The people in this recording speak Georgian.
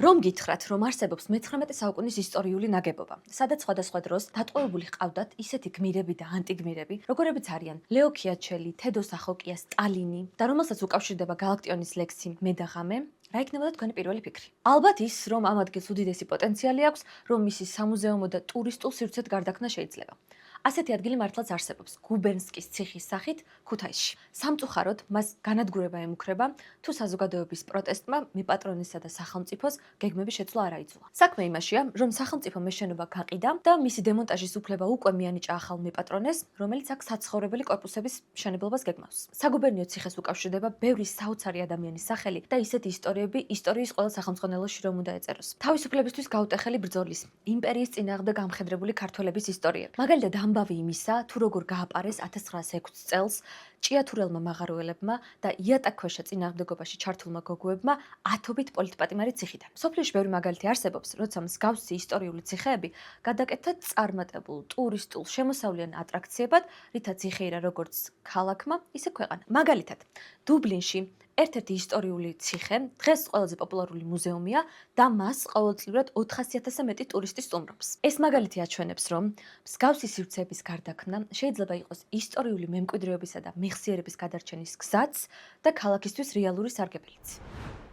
რომ გითხრათ, რომ არსებობს მე-19 საუკუნის ისტორიული ნაგებობა, სადაც სხვადასხვა დროს დატყვევებული ჰყავდათ ისეთი გმირები და ანტიგმირები, როგორებიც არიან ლეო ქიაჩელი, თედო სახოკია, სტალინი და რომელსაც უკავშირდება გალაქტიონის ლექსი მე და ღამე, რა იქნებოდა თქვენი პირველი ფიქრი? ალბათ ის, რომ ამ ადგილს უდიდესი პოტენციალი აქვს, რომ მისი სამუზეუმო და ტურისტულ სივრცედ გარდაქმნა შეიძლება. ასეთი ადგილი მართლაც არსებობს გუბერნსკის ციხის სახით ქუთაისში. სამწუხაროდ, მას განადგურება ემუქრება, თუ საზოგადოების პროტესტმა მიპატრონესა და სახელმწიფოს გეგმების შეცვლა არ აიძულა. საქმე იმაშია, რომ სახელმწიფო მეშენობა გაყიდა და მისი დემონტაჟის უფლება უკვე მიანიჭა ახალ მიპატრონეს, რომელიც აქ საცხოვრებელი კორპუსების მშენებლობას გეგმავს. საგუბერნიო ციხეს უკავშირდება ბევრი საოცარი ადამიანის სახელი და ისეთი ისტორიები ისტორიის ყველა სახელმძღვანელოში რომ უნდა ეწეროს. თავისუფლებისთვის გაუტეხელი ბრძოლის, იმპერიის წინააღმდეგ გამხედრებული ქართველების ისტორიები. მაგალითად, ამბავი იმისა, თუ როგორ გააპარეს 1906 წელს ჭიათურელმა მაღაროელებმა და იატაკქვეშა წინააღმდეგობაში ჩართულმა გოგოებმა ათობით პოლიტპატიმარი ციხიდან. სოფლიოში ბევრი მაგალითი არსებობს, როცა მსგავსი ისტორიული ციხეები გადაკეთდა წარმატებულ ტურისტულ შემოსავლიან ატრაქციებად, რითაც იხეირა როგორც ქალაქმა, ისე ქვეყანა. მაგალითად, დუბლინში ერთ-ერთი ისტორიული ციხე დღეს ყველაზე პოპულარული მუზეუმია და მას ყოველწლიურად 400,000-ზე მეტი ტურისტი სტუმრობს. ეს მაგალითი აჩვენებს, რომ მსგავსი სივრცეების გარდაქმნა შეიძლება იყოს ისტორიული მემკვიდრეობისა და მეხსიერების გადარჩენის გზაც და ქალაქისთვის რეალური სარგებელიც.